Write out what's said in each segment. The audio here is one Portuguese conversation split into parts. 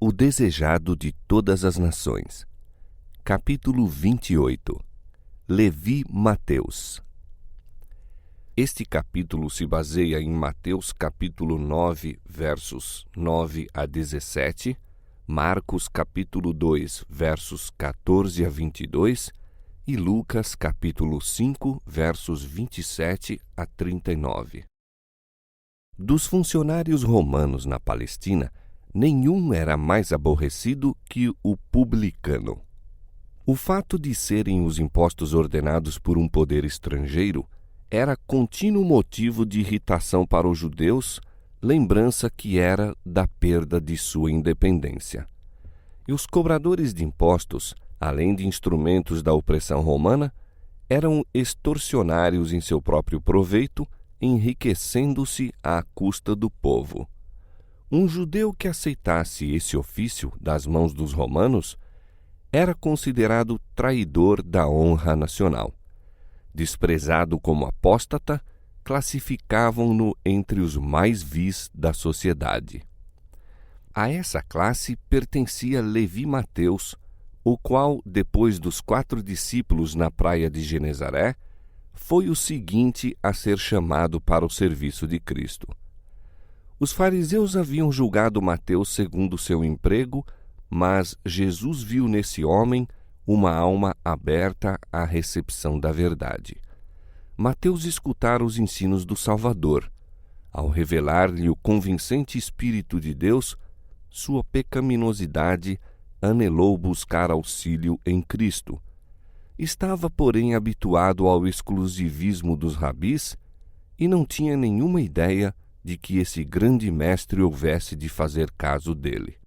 O desejado de todas as nações. Capítulo 28. Levi Mateus. Este capítulo se baseia em Mateus capítulo 9, versos 9 a 17, Marcos capítulo 2, versos 14 a 22 e Lucas capítulo 5, versos 27 a 39. Dos funcionários romanos na Palestina, nenhum era mais aborrecido que o publicano. O fato de serem os impostos ordenados por um poder estrangeiro era contínuo motivo de irritação para os judeus, lembrança que era da perda de sua independência. E os cobradores de impostos, além de instrumentos da opressão romana, eram extorsionários em seu próprio proveito, enriquecendo-se à custa do povo. Um judeu que aceitasse esse ofício das mãos dos romanos era considerado traidor da honra nacional. Desprezado como apóstata, classificavam-no entre os mais vis da sociedade. A essa classe pertencia Levi Mateus, o qual, depois dos 4 discípulos na praia de Genezaré, foi o seguinte a ser chamado para o serviço de Cristo. Os fariseus haviam julgado Mateus segundo seu emprego, mas Jesus viu nesse homem uma alma aberta à recepção da verdade. Mateus escutara os ensinos do Salvador. Ao revelar-lhe o convincente Espírito de Deus, sua pecaminosidade anelou buscar auxílio em Cristo. Estava, porém, habituado ao exclusivismo dos rabis e não tinha nenhuma ideia de que esse grande mestre houvesse de fazer caso dele.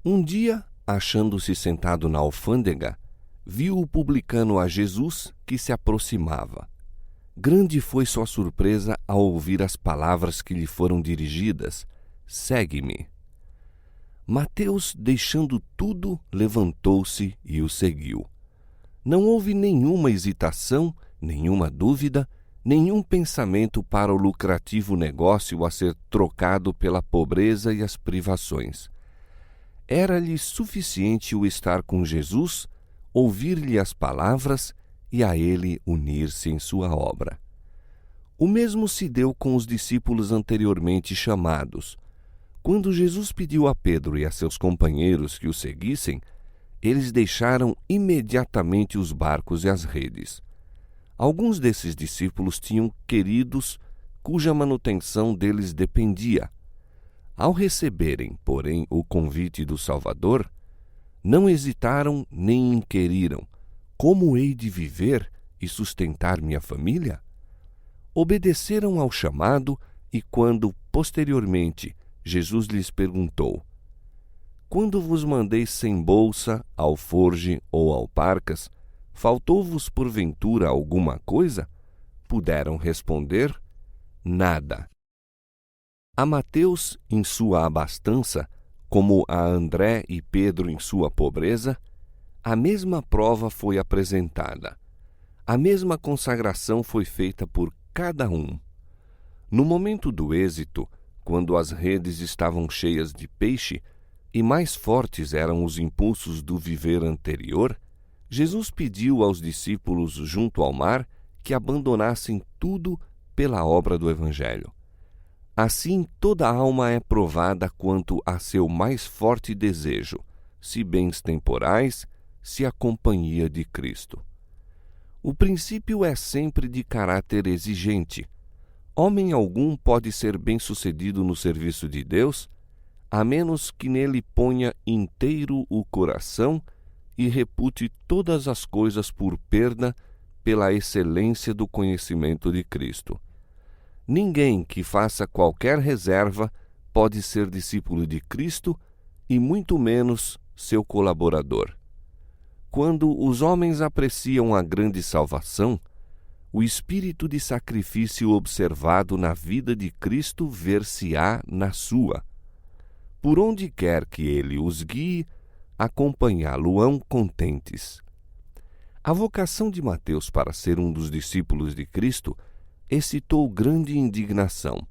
Um dia, achando-se sentado na alfândega, viu o publicano a Jesus que se aproximava. Grande foi sua surpresa ao ouvir as palavras que lhe foram dirigidas: "Segue-me." Mateus, deixando tudo, levantou-se e o seguiu. Não houve nenhuma hesitação, nenhuma dúvida, nenhum pensamento para o lucrativo negócio a ser trocado pela pobreza e as privações. Era-lhe suficiente o estar com Jesus, ouvir-lhe as palavras e a ele unir-se em sua obra. O mesmo se deu com os discípulos anteriormente chamados. Quando Jesus pediu a Pedro e a seus companheiros que o seguissem, eles deixaram imediatamente os barcos e as redes. Alguns desses discípulos tinham queridos cuja manutenção deles dependia. Ao receberem, porém, o convite do Salvador, não hesitaram nem inquiriram: como hei de viver e sustentar minha família? Obedeceram ao chamado e quando, posteriormente, Jesus lhes perguntou: quando vos mandei sem bolsa, alforje ou alparcas, faltou-vos porventura alguma coisa? Puderam responder: nada. A Mateus, em sua abastança, como a André e Pedro em sua pobreza, a mesma prova foi apresentada. A mesma consagração foi feita por cada um. No momento do êxito, quando as redes estavam cheias de peixe, e mais fortes eram os impulsos do viver anterior, Jesus pediu aos discípulos junto ao mar que abandonassem tudo pela obra do Evangelho. Assim, toda alma é provada quanto a seu mais forte desejo, se bens temporais, se a companhia de Cristo. O princípio é sempre de caráter exigente. Homem algum pode ser bem-sucedido no serviço de Deus, a menos que nele ponha inteiro o coração e repute todas as coisas por perda pela excelência do conhecimento de Cristo. Ninguém que faça qualquer reserva pode ser discípulo de Cristo e muito menos seu colaborador. Quando os homens apreciam a grande salvação, o espírito de sacrifício observado na vida de Cristo ver-se-á na sua. Por onde quer que ele os guie, acompanhá-lo-ão contentes. A vocação de Mateus para ser um dos discípulos de Cristo excitou grande indignação.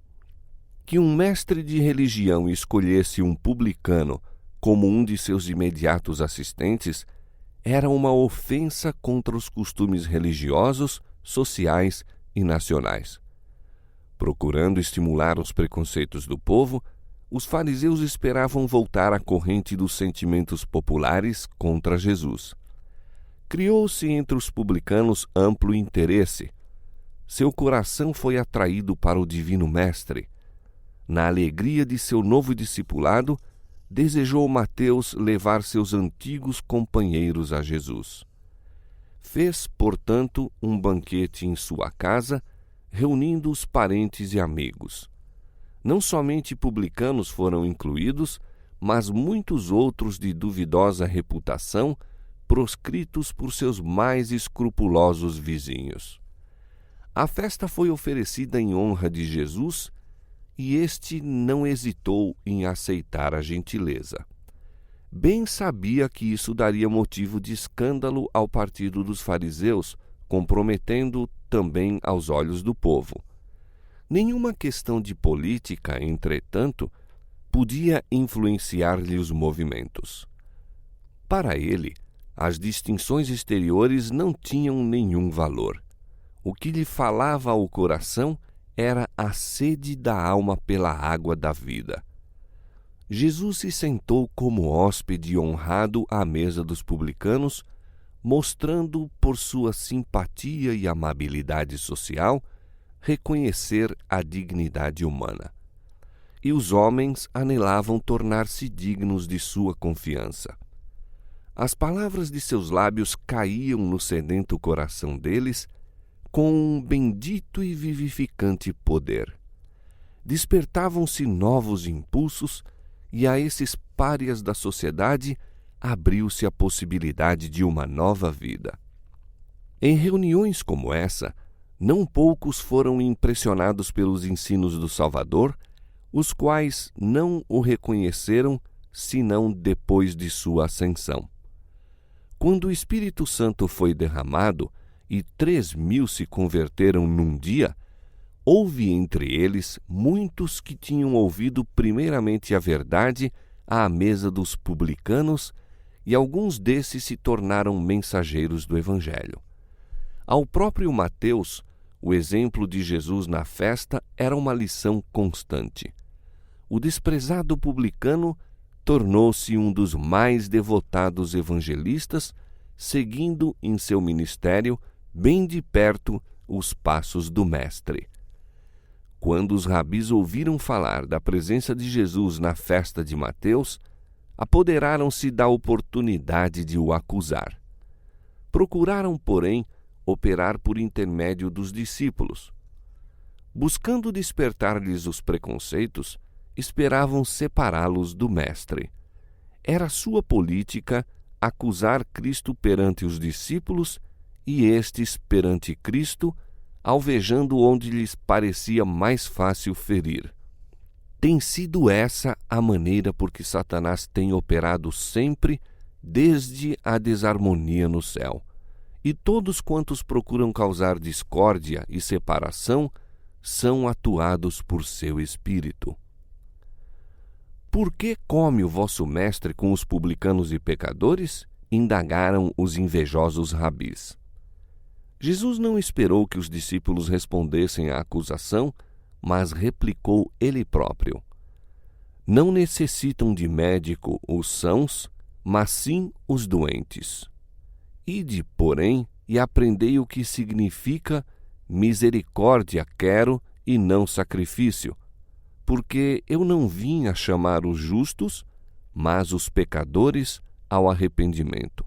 Que um mestre de religião escolhesse um publicano como um de seus imediatos assistentes, era uma ofensa contra os costumes religiosos, sociais e nacionais. Procurando estimular os preconceitos do povo, os fariseus esperavam voltar à corrente dos sentimentos populares contra Jesus. Criou-se entre os publicanos amplo interesse. Seu coração foi atraído para o Divino Mestre. Na alegria de seu novo discipulado, desejou Mateus levar seus antigos companheiros a Jesus. Fez, portanto, um banquete em sua casa, reunindo os parentes e amigos. Não somente publicanos foram incluídos, mas muitos outros de duvidosa reputação, proscritos por seus mais escrupulosos vizinhos. A festa foi oferecida em honra de Jesus e este não hesitou em aceitar a gentileza. Bem sabia que isso daria motivo de escândalo ao partido dos fariseus, comprometendo também aos olhos do povo. Nenhuma questão de política, entretanto, podia influenciar-lhe os movimentos. Para ele, as distinções exteriores não tinham nenhum valor. O que lhe falava ao coração era a sede da alma pela água da vida. Jesus se sentou como hóspede honrado à mesa dos publicanos, mostrando por sua simpatia e amabilidade social reconhecer a dignidade humana. E os homens anelavam tornar-se dignos de sua confiança. As palavras de seus lábios caíam no sedento coração deles com um bendito e vivificante poder. Despertavam-se novos impulsos e a esses párias da sociedade abriu-se a possibilidade de uma nova vida. Em reuniões como essa, não poucos foram impressionados pelos ensinos do Salvador, os quais não o reconheceram senão depois de sua ascensão. Quando o Espírito Santo foi derramado e 3.000 se converteram num dia, houve entre eles muitos que tinham ouvido primeiramente a verdade à mesa dos publicanos, e alguns desses se tornaram mensageiros do Evangelho. Ao próprio Mateus, o exemplo de Jesus na festa era uma lição constante. O desprezado publicano tornou-se um dos mais devotados evangelistas, seguindo em seu ministério bem de perto os passos do Mestre. Quando os rabis ouviram falar da presença de Jesus na festa de Mateus, apoderaram-se da oportunidade de o acusar. Procuraram, porém, operar por intermédio dos discípulos. Buscando despertar-lhes os preconceitos, esperavam separá-los do Mestre. Era sua política acusar Cristo perante os discípulos e estes perante Cristo, alvejando onde lhes parecia mais fácil ferir. Tem sido essa a maneira por que Satanás tem operado sempre desde a desarmonia no céu. E todos quantos procuram causar discórdia e separação são atuados por seu espírito. Por que come o vosso mestre com os publicanos e pecadores? Indagaram os invejosos rabis. Jesus não esperou que os discípulos respondessem à acusação, mas replicou ele próprio: Não necessitam de médico os sãos, mas sim os doentes. Ide, porém, e aprendei o que significa misericórdia quero e não sacrifício, porque eu não vim a chamar os justos, mas os pecadores ao arrependimento.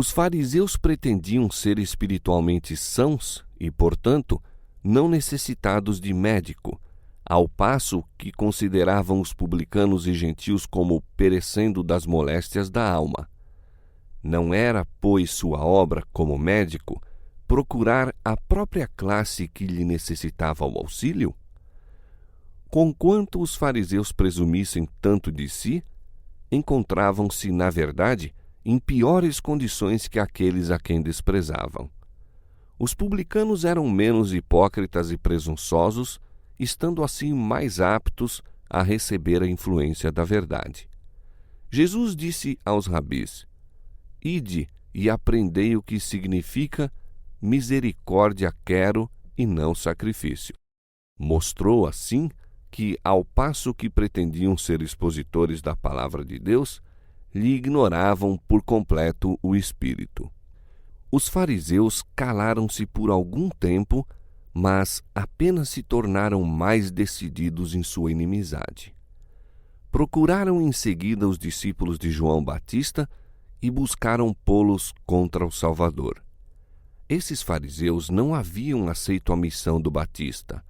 Os fariseus pretendiam ser espiritualmente sãos e, portanto, não necessitados de médico, ao passo que consideravam os publicanos e gentios como perecendo das moléstias da alma. Não era, pois, sua obra, como médico, procurar a própria classe que lhe necessitava o auxílio? Conquanto os fariseus presumissem tanto de si, encontravam-se, na verdade, em piores condições que aqueles a quem desprezavam. Os publicanos eram menos hipócritas e presunçosos, estando assim mais aptos a receber a influência da verdade. Jesus disse aos rabis: Ide e aprendei o que significa misericórdia quero e não sacrifício. Mostrou assim que, ao passo que pretendiam ser expositores da palavra de Deus, lhe ignoravam por completo o Espírito. Os fariseus calaram-se por algum tempo, mas apenas se tornaram mais decididos em sua inimizade. Procuraram em seguida os discípulos de João Batista e buscaram pô-los contra o Salvador. Esses fariseus não haviam aceito a missão do Batista.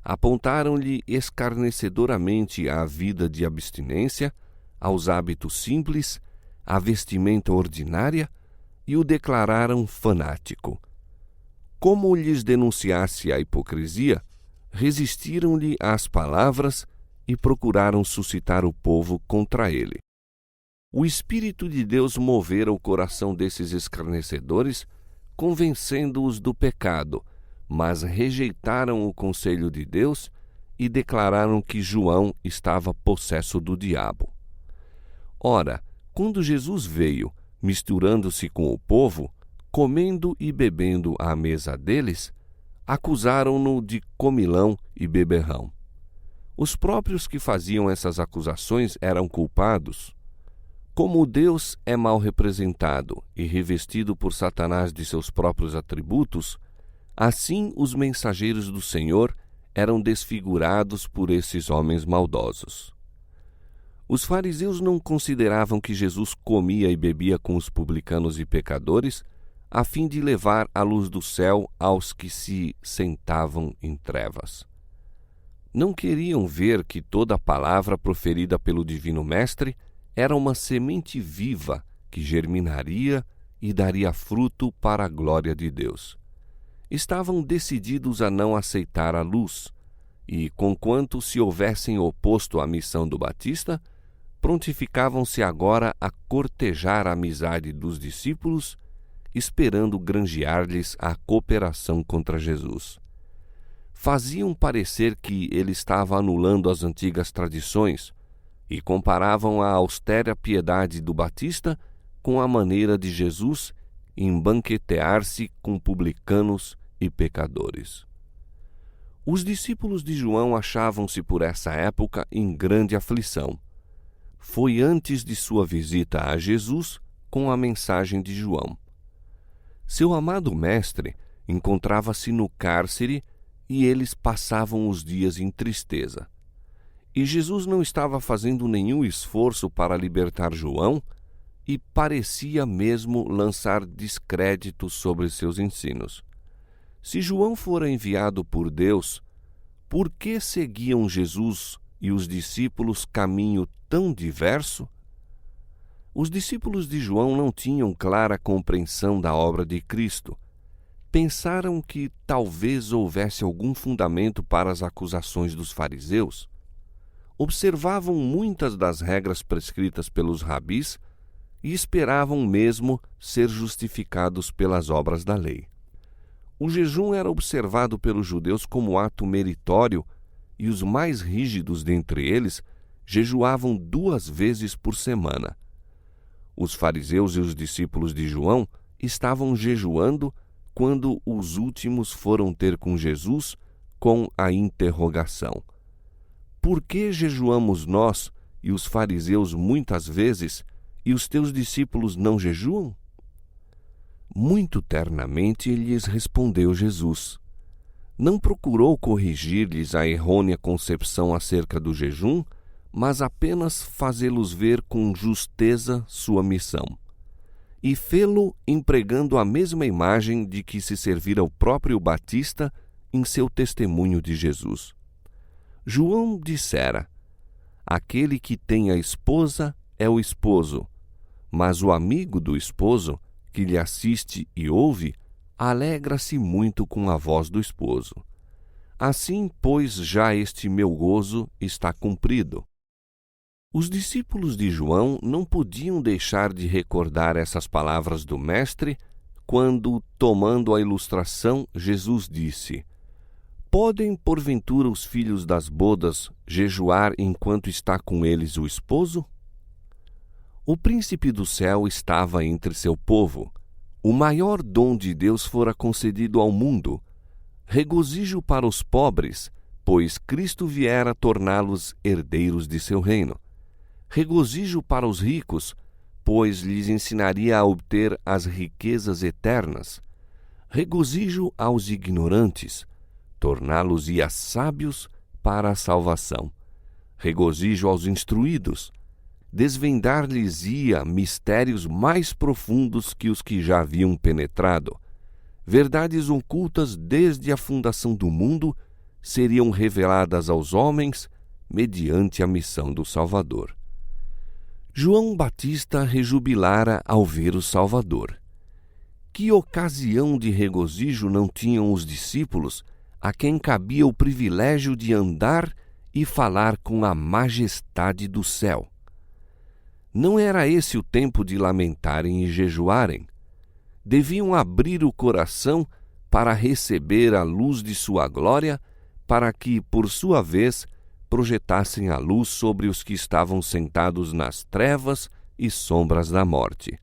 Apontaram-lhe escarnecedoramente a vida de abstinência, aos hábitos simples, à vestimenta ordinária e o declararam fanático. Como lhes denunciasse a hipocrisia, resistiram-lhe às palavras e procuraram suscitar o povo contra ele. O Espírito de Deus movera o coração desses escarnecedores, convencendo-os do pecado, mas rejeitaram o conselho de Deus e declararam que João estava possesso do diabo. Ora, quando Jesus veio, misturando-se com o povo, comendo e bebendo à mesa deles, acusaram-no de comilão e beberrão. Os próprios que faziam essas acusações eram culpados. Como Deus é mal representado e revestido por Satanás de seus próprios atributos, assim os mensageiros do Senhor eram desfigurados por esses homens maldosos. Os fariseus não consideravam que Jesus comia e bebia com os publicanos e pecadores, a fim de levar a luz do céu aos que se sentavam em trevas. Não queriam ver que toda a palavra proferida pelo Divino Mestre era uma semente viva que germinaria e daria fruto para a glória de Deus. Estavam decididos a não aceitar a luz, e, conquanto se houvessem oposto à missão do Batista, prontificavam-se agora a cortejar a amizade dos discípulos, esperando granjear-lhes a cooperação contra Jesus. Faziam parecer que ele estava anulando as antigas tradições e comparavam a austera piedade do Batista com a maneira de Jesus em banquetear-se com publicanos e pecadores. Os discípulos de João achavam-se por essa época em grande aflição. Foi antes de sua visita a Jesus com a mensagem de João. Seu amado mestre encontrava-se no cárcere e eles passavam os dias em tristeza. E Jesus não estava fazendo nenhum esforço para libertar João e parecia mesmo lançar descrédito sobre seus ensinos. Se João fora enviado por Deus, por que seguiam Jesus e os discípulos caminho tão diverso? Os discípulos de João não tinham clara compreensão da obra de Cristo. Pensaram que talvez houvesse algum fundamento para as acusações dos fariseus. Observavam muitas das regras prescritas pelos rabis e esperavam mesmo ser justificados pelas obras da lei. O jejum era observado pelos judeus como ato meritório e os mais rígidos dentre eles jejuavam 2 vezes por semana. Os fariseus e os discípulos de João estavam jejuando quando os últimos foram ter com Jesus com a interrogação: por que jejuamos nós e os fariseus muitas vezes e os teus discípulos não jejuam? Muito ternamente lhes respondeu Jesus. Não procurou corrigir-lhes a errônea concepção acerca do jejum, mas apenas fazê-los ver com justeza sua missão. E fê-lo empregando a mesma imagem de que se servira o próprio Batista em seu testemunho de Jesus. João dissera: aquele que tem a esposa é o esposo, mas o amigo do esposo, que lhe assiste e ouve, alegra-se muito com a voz do esposo. Assim, pois, já este meu gozo está cumprido. Os discípulos de João não podiam deixar de recordar essas palavras do Mestre quando, tomando a ilustração, Jesus disse: podem, porventura, os filhos das bodas jejuar enquanto está com eles o esposo? O príncipe do céu estava entre seu povo. O maior dom de Deus fora concedido ao mundo. Regozijo para os pobres, pois Cristo viera torná-los herdeiros de seu reino. Regozijo para os ricos, pois lhes ensinaria a obter as riquezas eternas. Regozijo aos ignorantes, torná-los-ia sábios para a salvação. Regozijo aos instruídos, desvendar-lhes-ia mistérios mais profundos que os que já haviam penetrado. Verdades ocultas desde a fundação do mundo seriam reveladas aos homens mediante a missão do Salvador. João Batista rejubilara ao ver o Salvador. Que ocasião de regozijo não tinham os discípulos, a quem cabia o privilégio de andar e falar com a majestade do céu. Não era esse o tempo de lamentarem e jejuarem. Deviam abrir o coração para receber a luz de sua glória, para que, por sua vez, projetassem a luz sobre os que estavam sentados nas trevas e sombras da morte.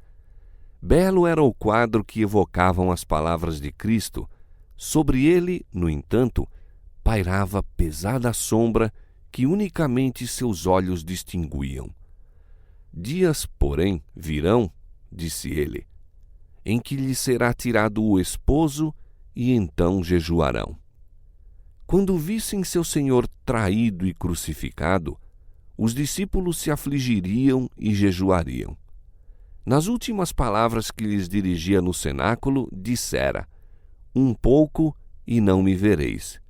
Belo era o quadro que evocavam as palavras de Cristo. Sobre ele, no entanto, pairava pesada sombra que unicamente seus olhos distinguiam. Dias, porém, virão, disse ele, em que lhe será tirado o esposo, e então jejuarão. Quando vissem seu Senhor traído e crucificado, os discípulos se afligiriam e jejuariam. Nas últimas palavras que lhes dirigia no cenáculo, dissera: um pouco e não me vereis,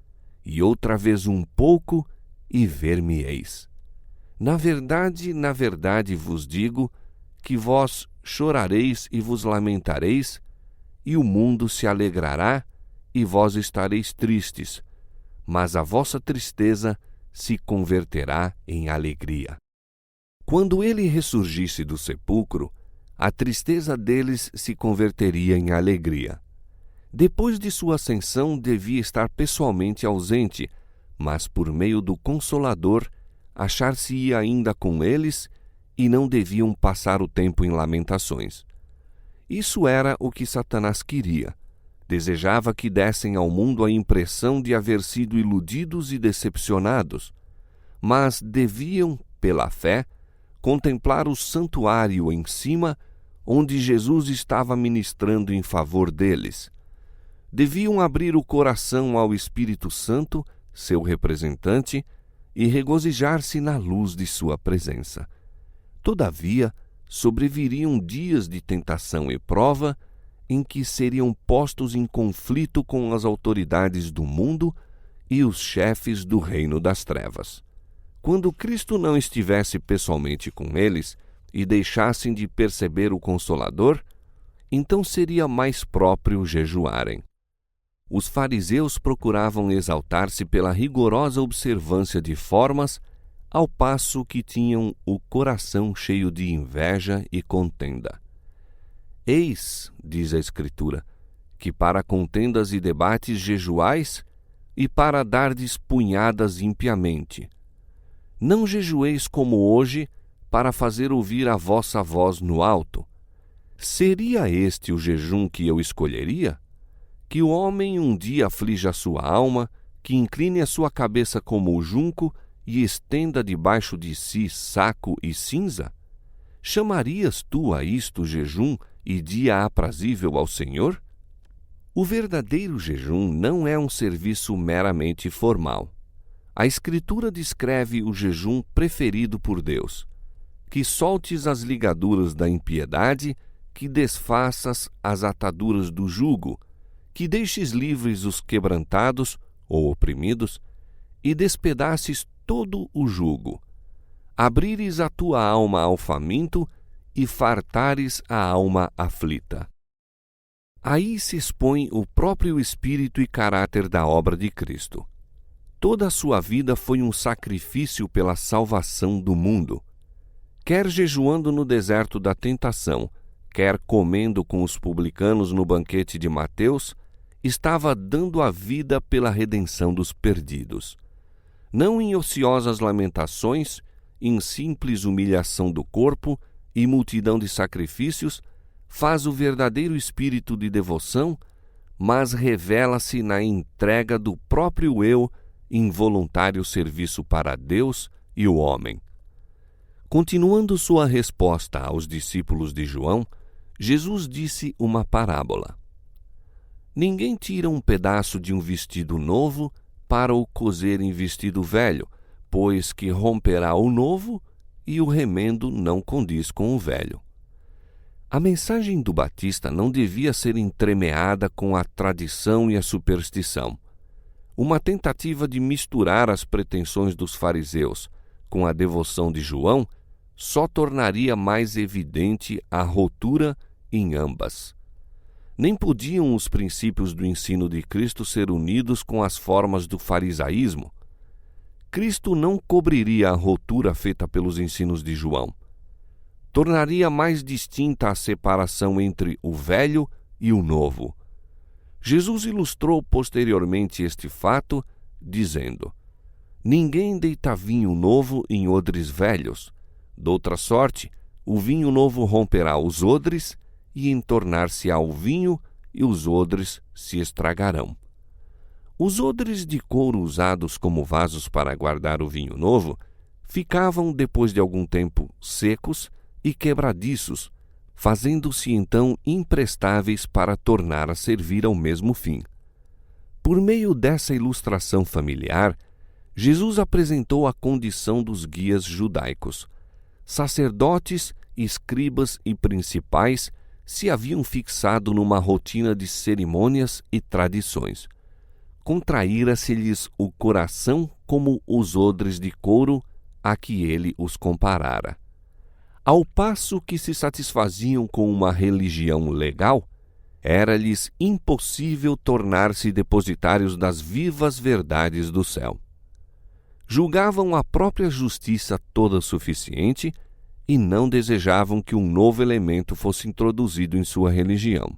e outra vez um pouco e ver-me-eis. Na verdade vos digo que vós chorareis e vos lamentareis, e o mundo se alegrará, e vós estareis tristes, mas a vossa tristeza se converterá em alegria. Quando ele ressurgisse do sepulcro, a tristeza deles se converteria em alegria. Depois de sua ascensão, devia estar pessoalmente ausente, mas por meio do Consolador, achar-se-ia ainda com eles e não deviam passar o tempo em lamentações. Isso era o que Satanás queria. Desejava que dessem ao mundo a impressão de haver sido iludidos e decepcionados, mas deviam, pela fé, contemplar o santuário em cima, onde Jesus estava ministrando em favor deles. Deviam abrir o coração ao Espírito Santo, seu representante, e regozijar-se na luz de sua presença. Todavia, sobreviriam dias de tentação e prova, em que seriam postos em conflito com as autoridades do mundo e os chefes do reino das trevas. Quando Cristo não estivesse pessoalmente com eles e deixassem de perceber o Consolador, então seria mais próprio jejuarem. Os fariseus procuravam exaltar-se pela rigorosa observância de formas, ao passo que tinham o coração cheio de inveja e contenda. Eis, diz a Escritura, que para contendas e debates jejuais, e para dardes punhadas impiamente. Não jejueis como hoje, para fazer ouvir a vossa voz no alto. Seria este o jejum que eu escolheria? Que o homem um dia aflija a sua alma, que incline a sua cabeça como o junco e estenda debaixo de si saco e cinza? Chamarias tu a isto jejum e dia aprazível ao Senhor? O verdadeiro jejum não é um serviço meramente formal. A Escritura descreve o jejum preferido por Deus: que soltes as ligaduras da impiedade, que desfaças as ataduras do jugo, que deixes livres os quebrantados ou oprimidos, e despedaces todo o jugo. Abrires a tua alma ao faminto, e fartares a alma aflita. Aí se expõe o próprio espírito e caráter da obra de Cristo. Toda a sua vida foi um sacrifício pela salvação do mundo. Quer jejuando no deserto da tentação, quer comendo com os publicanos no banquete de Mateus, estava dando a vida pela redenção dos perdidos. Não em ociosas lamentações, em simples humilhação do corpo e multidão de sacrifícios, faz o verdadeiro espírito de devoção, mas revela-se na entrega do próprio eu em voluntário serviço para Deus e o homem. Continuando sua resposta aos discípulos de João, Jesus disse uma parábola. Ninguém tira um pedaço de um vestido novo para o coser em vestido velho, pois que romperá o novo e o remendo não condiz com o velho. A mensagem do Batista não devia ser entremeada com a tradição e a superstição. Uma tentativa de misturar as pretensões dos fariseus com a devoção de João só tornaria mais evidente a ruptura em ambas. Nem podiam os princípios do ensino de Cristo ser unidos com as formas do farisaísmo. Cristo não cobriria a ruptura feita pelos ensinos de João. Tornaria mais distinta a separação entre o velho e o novo. Jesus ilustrou posteriormente este fato, dizendo: Ninguém deita vinho novo em odres velhos. Doutra sorte, o vinho novo romperá os odres, e entornar-se-á o vinho, e os odres se estragarão. Os odres de couro usados como vasos para guardar o vinho novo ficavam, depois de algum tempo, secos e quebradiços, fazendo-se então imprestáveis para tornar a servir ao mesmo fim. Por meio dessa ilustração familiar, Jesus apresentou a condição dos guias judaicos. Sacerdotes, escribas e principais se haviam fixado numa rotina de cerimônias e tradições. Contraíra-se-lhes o coração como os odres de couro a que ele os comparara. Ao passo que se satisfaziam com uma religião legal, era-lhes impossível tornar-se depositários das vivas verdades do céu. Julgavam a própria justiça toda suficiente e não desejavam que um novo elemento fosse introduzido em sua religião.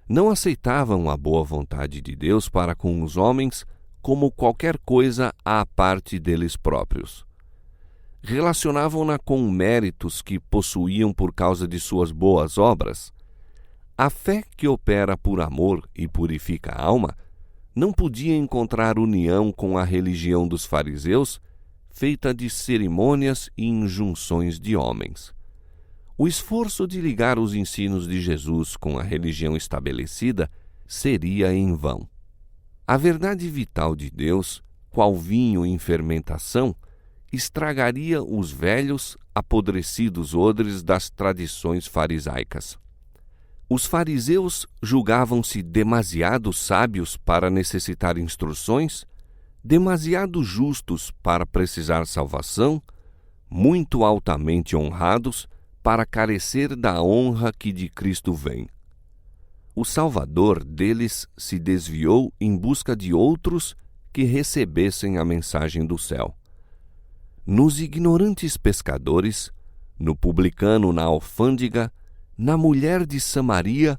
Não aceitavam a boa vontade de Deus para com os homens como qualquer coisa à parte deles próprios. Relacionavam-na com méritos que possuíam por causa de suas boas obras. A fé que opera por amor e purifica a alma não podia encontrar união com a religião dos fariseus, feita de cerimônias e injunções de homens. O esforço de ligar os ensinos de Jesus com a religião estabelecida seria em vão. A verdade vital de Deus, qual vinho em fermentação, estragaria os velhos, apodrecidos odres das tradições farisaicas. Os fariseus julgavam-se demasiado sábios para necessitar instruções, demasiado justos para precisar salvação, muito altamente honrados para carecer da honra que de Cristo vem. O Salvador deles se desviou em busca de outros que recebessem a mensagem do céu. Nos ignorantes pescadores, no publicano na alfândega, na mulher de Samaria,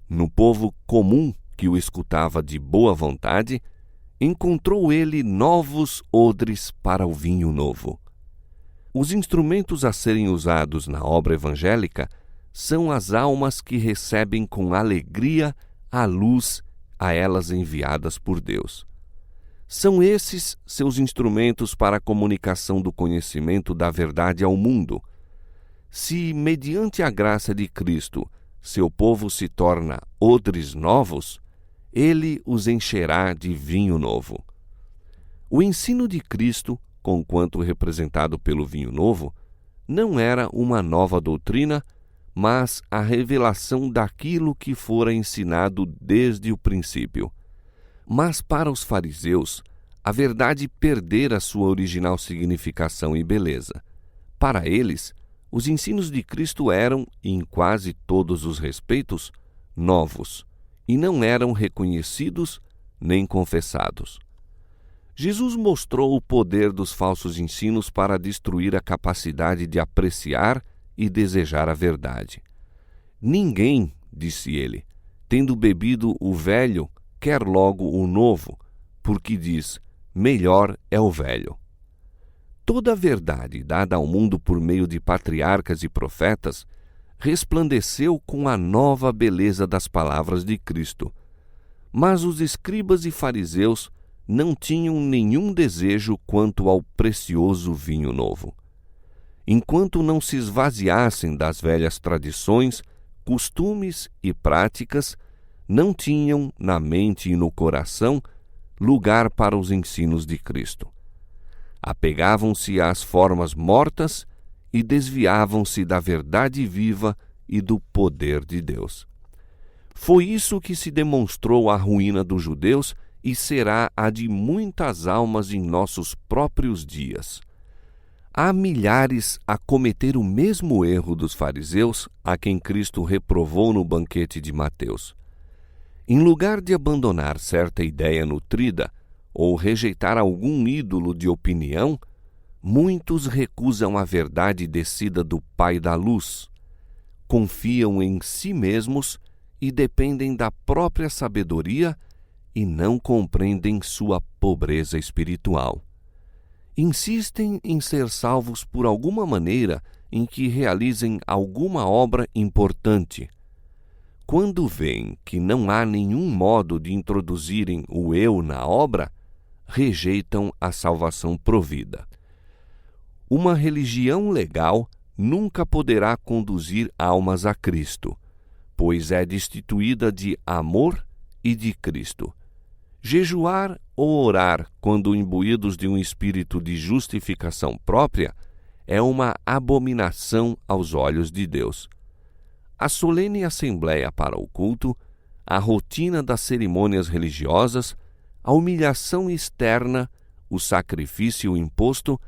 no povo comum que o escutava de boa vontade, encontrou ele novos odres para o vinho novo. Os instrumentos a serem usados na obra evangélica são as almas que recebem com alegria a luz a elas enviadas por Deus. São esses seus instrumentos para a comunicação do conhecimento da verdade ao mundo. Se, mediante a graça de Cristo, seu povo se torna odres novos, ele os encherá de vinho novo. O ensino de Cristo, conquanto representado pelo vinho novo, não era uma nova doutrina, mas a revelação daquilo que fora ensinado desde o princípio. Mas para os fariseus, a verdade perdera sua original significação e beleza. Para eles, os ensinos de Cristo eram, em quase todos os respeitos, novos, e não eram reconhecidos nem confessados. Jesus mostrou o poder dos falsos ensinos para destruir a capacidade de apreciar e desejar a verdade. Ninguém, disse ele, tendo bebido o velho, quer logo o novo, porque diz, melhor é o velho. toda a verdade dada ao mundo por meio de patriarcas e profetas resplandeceu com a nova beleza das palavras de Cristo. Mas os escribas e fariseus não tinham nenhum desejo quanto ao precioso vinho novo. Enquanto não se esvaziassem das velhas tradições, costumes e práticas, não tinham na mente e no coração lugar para os ensinos de Cristo. Apegavam-se às formas mortas e desviavam-se da verdade viva e do poder de Deus. Foi isso que se demonstrou a ruína dos judeus e será a de muitas almas em nossos próprios dias. Há milhares a cometer o mesmo erro dos fariseus, a quem Cristo reprovou no banquete de Mateus. Em lugar de abandonar certa ideia nutrida ou rejeitar algum ídolo de opinião, muitos recusam a verdade descida do Pai da Luz, confiam em si mesmos e dependem da própria sabedoria e não compreendem sua pobreza espiritual. Insistem em ser salvos por alguma maneira em que realizem alguma obra importante. Quando veem que não há nenhum modo de introduzirem o eu na obra, rejeitam a salvação provida. Uma religião legal nunca poderá conduzir almas a Cristo, pois é destituída de amor e de Cristo. Jejuar ou orar quando imbuídos de um espírito de justificação própria é uma abominação aos olhos de Deus. A solene assembleia para o culto, a rotina das cerimônias religiosas, a humilhação externa, o sacrifício imposto,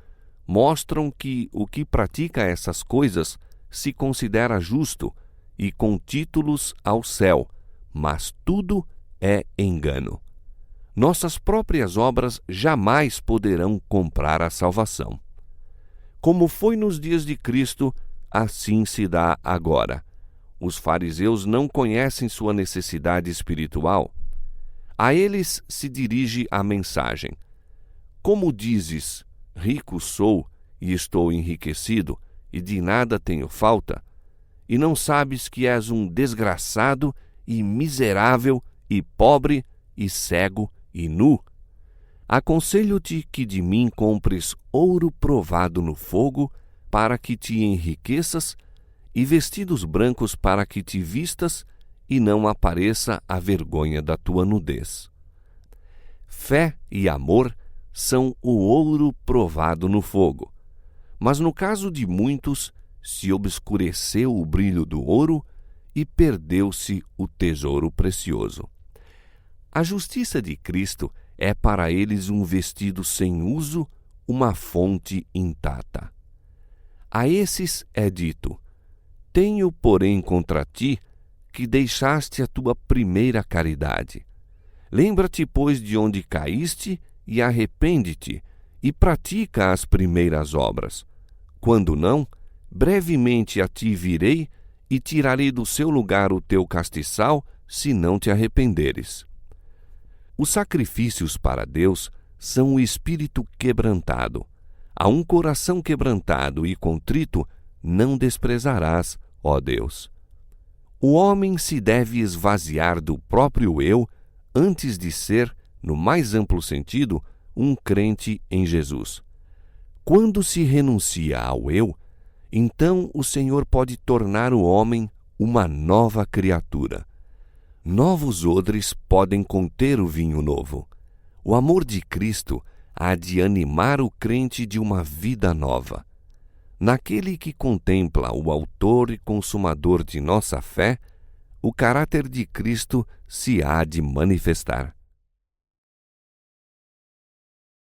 mostram que o que pratica essas coisas se considera justo e com títulos ao céu, mas tudo é engano. Nossas próprias obras jamais poderão comprar a salvação. Como foi nos dias de Cristo, assim se dá agora. Os fariseus não conhecem sua necessidade espiritual. A eles se dirige a mensagem: como dizes, rico sou e estou enriquecido, e de nada tenho falta, e não sabes que és um desgraçado e miserável e pobre e cego e nu? Aconselho-te que de mim compres ouro provado no fogo, para que te enriqueças, e vestidos brancos para que te vistas, e não apareça a vergonha da tua nudez. Fé e amor são o ouro provado no fogo. Mas no caso de muitos, se obscureceu o brilho do ouro e perdeu-se o tesouro precioso. A justiça de Cristo é para eles um vestido sem uso, uma fonte intacta. A esses é dito: tenho, porém, contra ti que deixaste a tua primeira caridade. Lembra-te, pois, de onde caíste e arrepende-te, e pratica as primeiras obras. Quando não, brevemente a ti virei e tirarei do seu lugar o teu castiçal, se não te arrependeres. Os sacrifícios para Deus são o espírito quebrantado. A um coração quebrantado e contrito não desprezarás, ó Deus. O homem se deve esvaziar do próprio eu antes de ser, no mais amplo sentido, um crente em Jesus. Quando se renuncia ao eu, então o Senhor pode tornar o homem uma nova criatura. Novos odres podem conter o vinho novo. O amor de Cristo há de animar o crente de uma vida nova. Naquele que contempla o autor e consumador de nossa fé, o caráter de Cristo se há de manifestar.